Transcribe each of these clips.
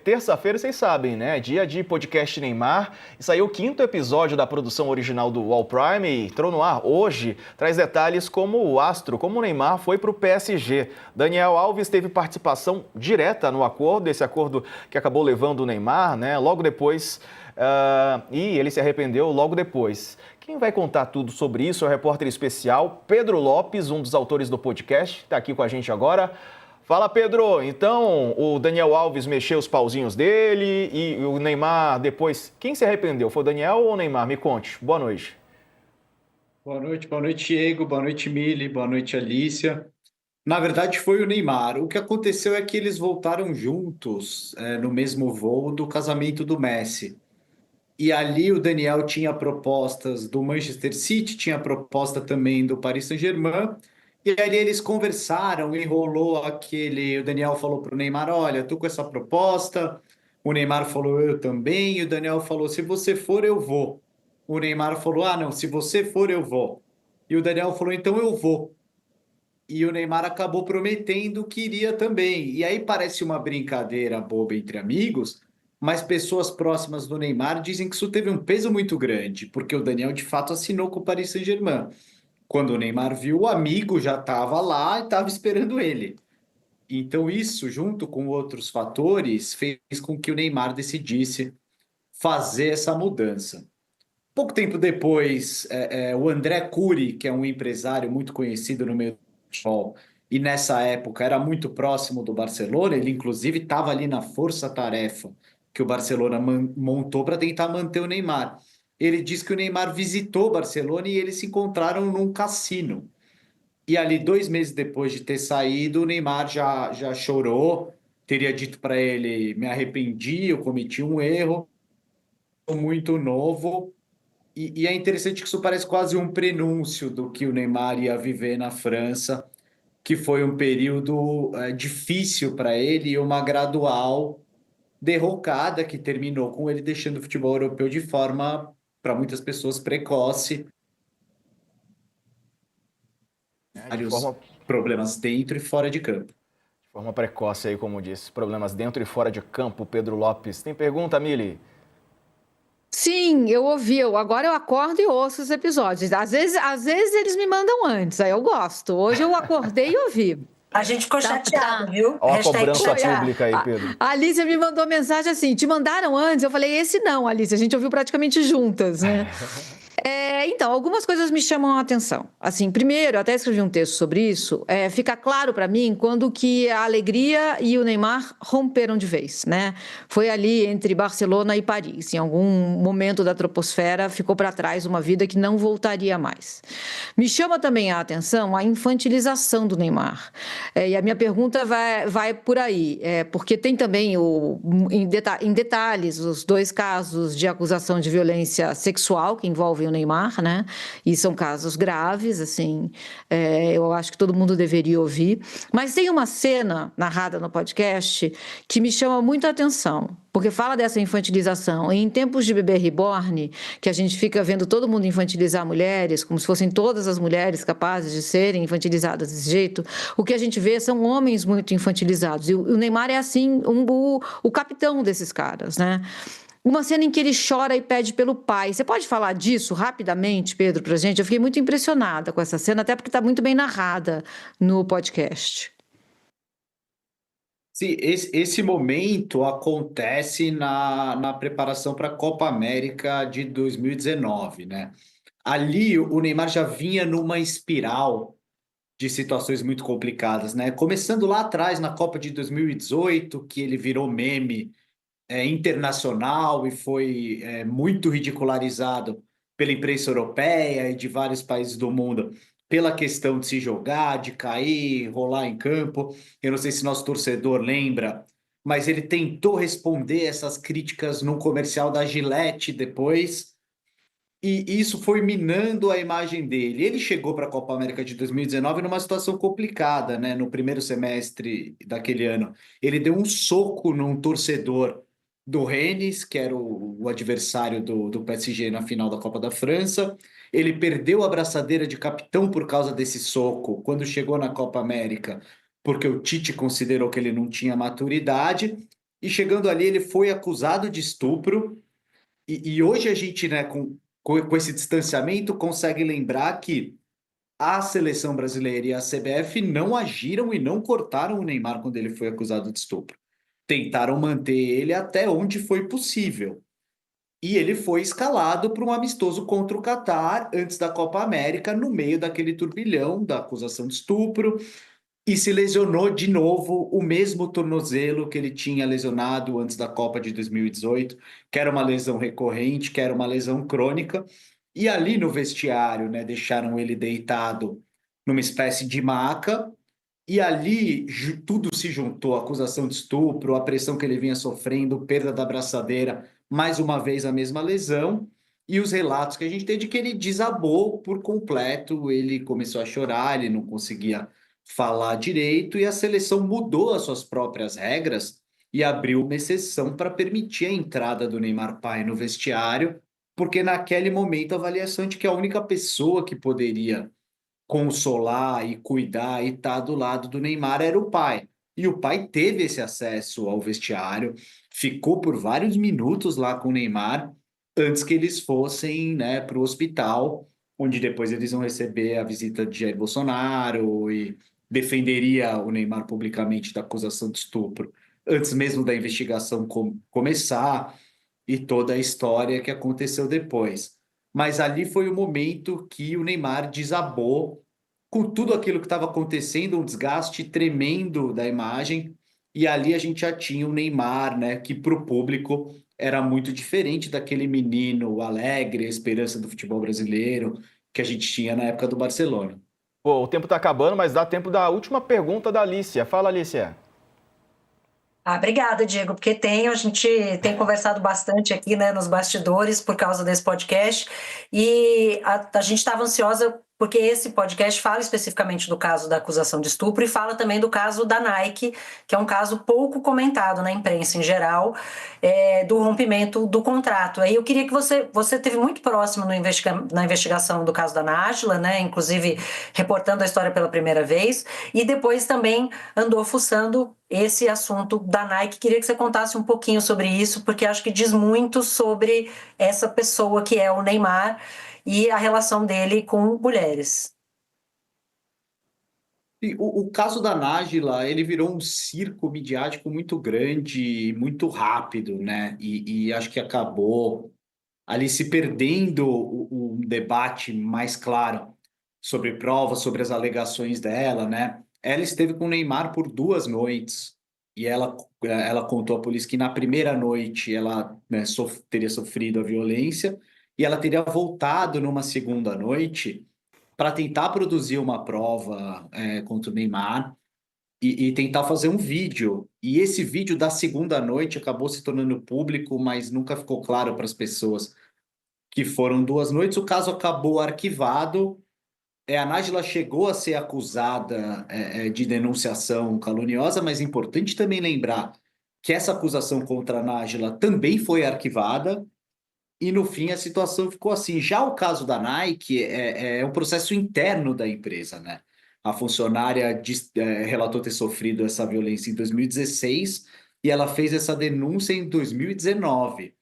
terça-feira, vocês sabem, né? Dia de podcast Neymar. E saiu o 5º episódio da produção original do All Prime e entrou no ar hoje. Traz detalhes como o astro, como o Neymar foi para o PSG. Daniel Alves teve participação direta no acordo, esse acordo que acabou levando o Neymar, né? Logo depois, e ele se arrependeu logo depois. Quem vai contar tudo sobre isso é o repórter especial Pedro Lopes, um dos autores do podcast, está aqui com a gente agora. Fala, Pedro. Então, o Daniel Alves mexeu os pauzinhos dele e o Neymar depois... Quem se arrependeu? Foi o Daniel ou o Neymar? Me conte. Boa noite. Boa noite, Diego. Boa noite, Mili. Boa noite, Alícia. Na verdade, foi o Neymar. O que aconteceu é que eles voltaram juntos, no mesmo voo do casamento do Messi. E ali o Daniel tinha propostas do Manchester City, tinha proposta também do Paris Saint-Germain. E ali eles conversaram, enrolou aquele. O Daniel falou para o Neymar: Olha, tô com essa proposta. O Neymar falou: Eu também. E o Daniel falou: Se você for, eu vou. O Neymar falou: Ah, não, se você for, eu vou. E o Daniel falou: Então eu vou. E o Neymar acabou prometendo que iria também. E aí parece uma brincadeira boba entre amigos, mas pessoas próximas do Neymar dizem que isso teve um peso muito grande, porque o Daniel de fato assinou com o Paris Saint-Germain. Quando o Neymar viu, o amigo já estava lá e estava esperando ele. Então isso, junto com outros fatores, fez com que o Neymar decidisse fazer essa mudança. Pouco tempo depois, o André Curi, que é um empresário muito conhecido no meio do futebol, e nessa época era muito próximo do Barcelona, ele inclusive estava ali na força-tarefa que o Barcelona montou para tentar manter o Neymar. Ele disse que o Neymar visitou Barcelona e eles se encontraram num cassino. E ali, 2 meses depois de ter saído, o Neymar já chorou, teria dito para ele: Me arrependi, eu cometi um erro, sou muito novo. E é interessante que isso parece quase um prenúncio do que o Neymar ia viver na França, que foi um período difícil para ele e uma gradual derrocada que terminou com ele deixando o futebol europeu de forma, para muitas pessoas, precoce, De vários problemas dentro e fora de campo. forma precoce aí, como disse. Problemas dentro e fora de campo, Pedro Lopes. Tem pergunta, Mili? Sim, eu ouvi. Agora eu acordo e ouço os episódios. Às vezes eles me mandam antes, aí eu gosto. Hoje eu acordei e ouvi. A gente ficou chateado, viu? Olha a Hashtag cobrança chateado. pública aí, Pedro. A Alicia me mandou mensagem assim: te mandaram antes? Eu falei: esse não, Alicia. A gente ouviu praticamente juntas, né? Então, algumas coisas me chamam a atenção. Assim, primeiro, eu até escrevi um texto sobre isso. Fica claro para mim quando que a Alegria e o Neymar romperam de vez, né? Foi ali entre Barcelona e Paris. Em algum momento da troposfera ficou para trás uma vida que não voltaria mais. Me chama também a atenção a infantilização do Neymar. E a minha pergunta vai por aí, porque tem também em detalhes os 2 casos de acusação de violência sexual que envolvem o Neymar, né? E são casos graves, assim, eu acho que todo mundo deveria ouvir. Mas tem uma cena narrada no podcast que me chama muito a atenção, porque fala dessa infantilização. E em tempos de bebê reborn, que a gente fica vendo todo mundo infantilizar mulheres, como se fossem todas as mulheres capazes de serem infantilizadas desse jeito, o que a gente vê são homens muito infantilizados. E o Neymar é, assim, o capitão desses caras, né? Uma cena em que ele chora e pede pelo pai. Você pode falar disso rapidamente, Pedro, pra gente? Eu fiquei muito impressionada com essa cena, até porque está muito bem narrada no podcast. Sim, esse momento acontece na preparação para a Copa América de 2019, né? Ali o Neymar já vinha numa espiral de situações muito complicadas, né? Começando lá atrás, na Copa de 2018, que ele virou meme internacional e foi muito ridicularizado pela imprensa europeia e de vários países do mundo pela questão de se jogar, de cair, rolar em campo. Eu não sei se nosso torcedor lembra, mas ele tentou responder essas críticas num comercial da Gillette depois, e isso foi minando a imagem dele. Ele chegou para a Copa América de 2019 numa situação complicada, né? No primeiro semestre daquele ano. Ele deu um soco num torcedor do Rennes, que era o adversário do PSG na final da Copa da França. Ele perdeu a braçadeira de capitão por causa desse soco quando chegou na Copa América, porque o Tite considerou que ele não tinha maturidade. e chegando ali ele foi acusado de estupro, e hoje a gente, né, com esse distanciamento, consegue lembrar que a seleção brasileira e a CBF não agiram e não cortaram o Neymar quando ele foi acusado de estupro. Tentaram manter ele até onde foi possível. E ele foi escalado para um amistoso contra o Catar antes da Copa América, no meio daquele turbilhão da acusação de estupro, e se lesionou de novo o mesmo tornozelo que ele tinha lesionado antes da Copa de 2018, que era uma lesão recorrente, que era uma lesão crônica. E ali no vestiário, né, deixaram ele deitado numa espécie de maca, e ali tudo se juntou, a acusação de estupro, a pressão que ele vinha sofrendo, perda da braçadeira, mais uma vez a mesma lesão, e os relatos que a gente tem de que ele desabou por completo, ele começou a chorar, ele não conseguia falar direito, e a seleção mudou as suas próprias regras e abriu uma exceção para permitir a entrada do Neymar pai no vestiário, porque naquele momento a avaliação de que a única pessoa que poderia consolar e cuidar e estar do lado do Neymar era o pai. E o pai teve esse acesso ao vestiário, ficou por vários minutos lá com o Neymar, antes que eles fossem, né, para o hospital, onde depois eles vão receber a visita de Jair Bolsonaro e defenderia o Neymar publicamente da acusação de estupro, antes mesmo da investigação começar e toda a história que aconteceu depois. Mas ali foi o momento que o Neymar desabou com tudo aquilo que estava acontecendo, um desgaste tremendo da imagem, e ali a gente já tinha o Neymar, né, que para o público era muito diferente daquele menino alegre, a esperança do futebol brasileiro que a gente tinha na época do Barcelona. Pô, o tempo está acabando, mas dá tempo da última pergunta da Alicia. Fala, Alicia. Obrigada, Diego, porque a gente tem conversado bastante aqui, né, nos bastidores por causa desse podcast, e a gente estava ansiosa porque esse podcast fala especificamente do caso da acusação de estupro e fala também do caso da Nike, que é um caso pouco comentado na imprensa em geral, do rompimento do contrato. Aí eu queria que você esteve muito próximo na investigação do caso da Nájila, né, inclusive reportando a história pela primeira vez, e depois também andou fuçando esse assunto da Nike. Queria que você contasse um pouquinho sobre isso, porque acho que diz muito sobre essa pessoa que é o Neymar e a relação dele com mulheres. E o caso da Nájila, ele virou um circo midiático muito grande, muito rápido, né? E acho que acabou ali se perdendo o debate mais claro sobre provas, sobre as alegações dela, né? Ela esteve com o Neymar por 2 noites e ela contou à polícia que na primeira noite ela, né, teria sofrido a violência e ela teria voltado numa segunda noite para tentar produzir uma prova contra o Neymar e tentar fazer um vídeo. E esse vídeo da segunda noite acabou se tornando público, mas nunca ficou claro para as pessoas que foram 2 noites. O caso acabou arquivado. A Nájila chegou a ser acusada de denunciação caluniosa, mas é importante também lembrar que essa acusação contra a Nájila também foi arquivada e, no fim, a situação ficou assim. Já o caso da Nike é um processo interno da empresa, né? A funcionária relatou ter sofrido essa violência em 2016 e ela fez essa denúncia em 2019.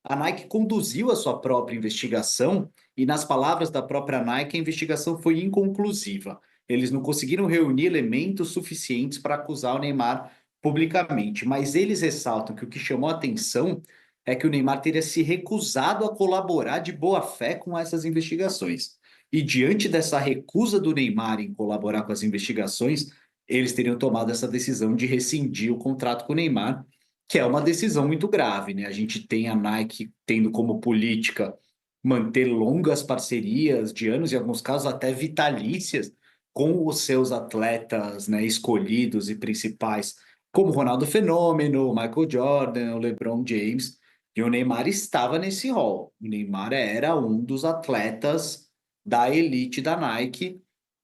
A Nike conduziu a sua própria investigação e, nas palavras da própria Nike, a investigação foi inconclusiva. Eles não conseguiram reunir elementos suficientes para acusar o Neymar publicamente, mas eles ressaltam que o que chamou a atenção é que o Neymar teria se recusado a colaborar de boa fé com essas investigações. E diante dessa recusa do Neymar em colaborar com as investigações, eles teriam tomado essa decisão de rescindir o contrato com o Neymar, que é uma decisão muito grave, né? A gente tem a Nike tendo como política manter longas parcerias de anos, em alguns casos até vitalícias, com os seus atletas, né, escolhidos e principais, como Ronaldo Fenômeno, Michael Jordan, o LeBron James, e o Neymar estava nesse rol. O Neymar era um dos atletas da elite da Nike,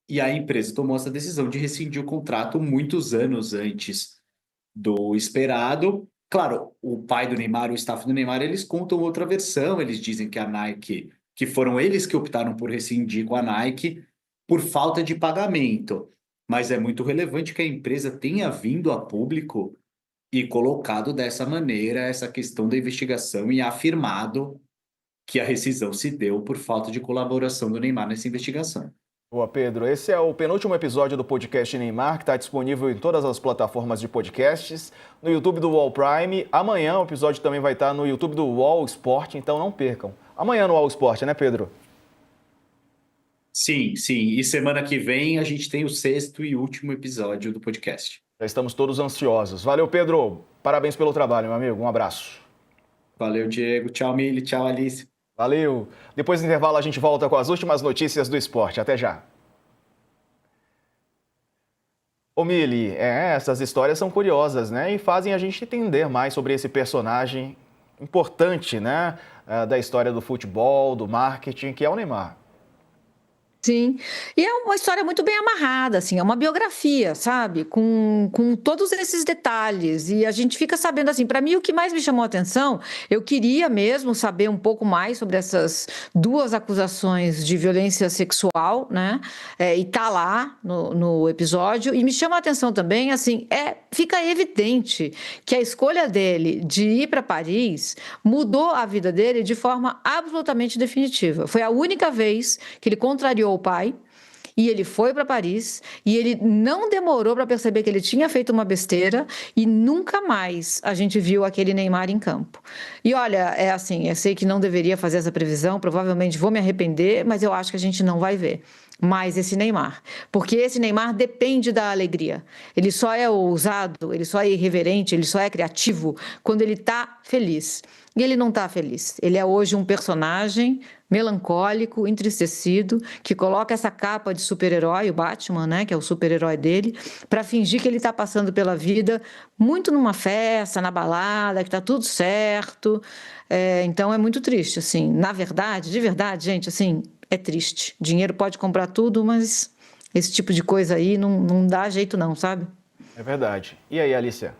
e a empresa tomou essa decisão de rescindir o contrato muitos anos antes do esperado. Claro, o pai do Neymar, o staff do Neymar, eles contam outra versão. Eles dizem que a Nike, que foram eles que optaram por rescindir com a Nike por falta de pagamento. Mas é muito relevante que a empresa tenha vindo a público e colocado dessa maneira essa questão da investigação e afirmado que a rescisão se deu por falta de colaboração do Neymar nessa investigação. Boa, Pedro. Esse é o penúltimo episódio do podcast Neymar, que está disponível em todas as plataformas de podcasts, no YouTube do UOL Prime. Amanhã o episódio também vai estar no YouTube do UOL Esporte, então não percam. Amanhã no UOL Esporte, né, Pedro? Sim, sim. E semana que vem a gente tem o 6º e último episódio do podcast. Já estamos todos ansiosos. Valeu, Pedro. Parabéns pelo trabalho, meu amigo. Um abraço. Valeu, Diego. Tchau, Mili. Tchau, Alice. Valeu. Depois do intervalo a gente volta com as últimas notícias do esporte. Até já. Ô Mili, essas histórias são curiosas, né? E fazem a gente entender mais sobre esse personagem importante, né? Da história do futebol, do marketing, que é o Neymar. Sim, e é uma história muito bem amarrada, assim, é uma biografia, sabe? Com todos esses detalhes. E a gente fica sabendo, assim, para mim o que mais me chamou a atenção, eu queria mesmo saber um pouco mais sobre essas duas acusações de violência sexual, né? E tá lá no episódio. E me chama a atenção também, assim, fica evidente que a escolha dele de ir para Paris mudou a vida dele de forma absolutamente definitiva. Foi a única vez que ele contrariou o pai, e ele foi para Paris, e ele não demorou para perceber que ele tinha feito uma besteira, e nunca mais a gente viu aquele Neymar em campo. E olha, é assim, eu sei que não deveria fazer essa previsão, provavelmente vou me arrepender, mas eu acho que a gente não vai ver mais esse Neymar, porque esse Neymar depende da alegria. Ele só é ousado, ele só é irreverente, ele só é criativo quando ele está feliz. E ele não está feliz. Ele é hoje um personagem melancólico, entristecido, que coloca essa capa de super-herói, o Batman, né, que é o super-herói dele, para fingir que ele está passando pela vida muito numa festa, na balada, que está tudo certo. Então é muito triste, assim. Na verdade, de verdade, gente, assim, é triste. Dinheiro pode comprar tudo, mas esse tipo de coisa aí não dá jeito não, sabe? É verdade. E aí, Alicia?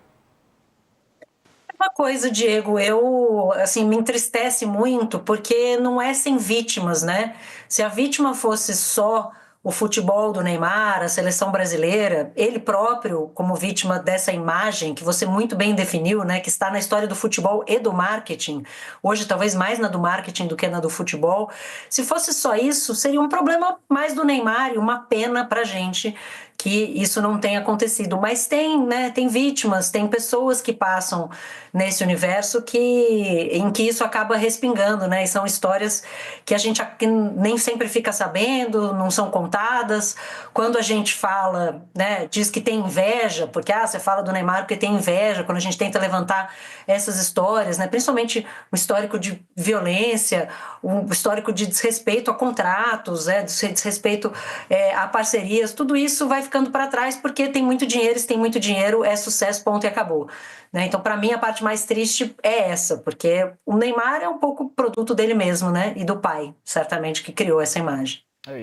Uma coisa, Diego, eu, assim, me entristece muito porque não é sem vítimas, né? Se a vítima fosse só o futebol do Neymar, a seleção brasileira, ele próprio como vítima dessa imagem que você muito bem definiu, né, que está na história do futebol e do marketing, hoje talvez mais na do marketing do que na do futebol, se fosse só isso, seria um problema mais do Neymar e uma pena pra gente que isso não tenha acontecido, mas tem, né, tem vítimas, tem pessoas que passam nesse universo em que isso acaba respingando, né, e são histórias que a gente nem sempre fica sabendo, não são contadas. Quando a gente fala, né, diz que tem inveja, porque você fala do Neymar porque tem inveja, quando a gente tenta levantar essas histórias, né, principalmente o histórico de violência, o histórico de desrespeito a contratos, desrespeito a parcerias, tudo isso vai ficando para trás porque tem muito dinheiro, se tem muito dinheiro é sucesso, ponto e acabou. Né? Então, para mim, a parte mais triste é essa, porque o Neymar é um pouco produto dele mesmo, né? E do pai, certamente, que criou essa imagem.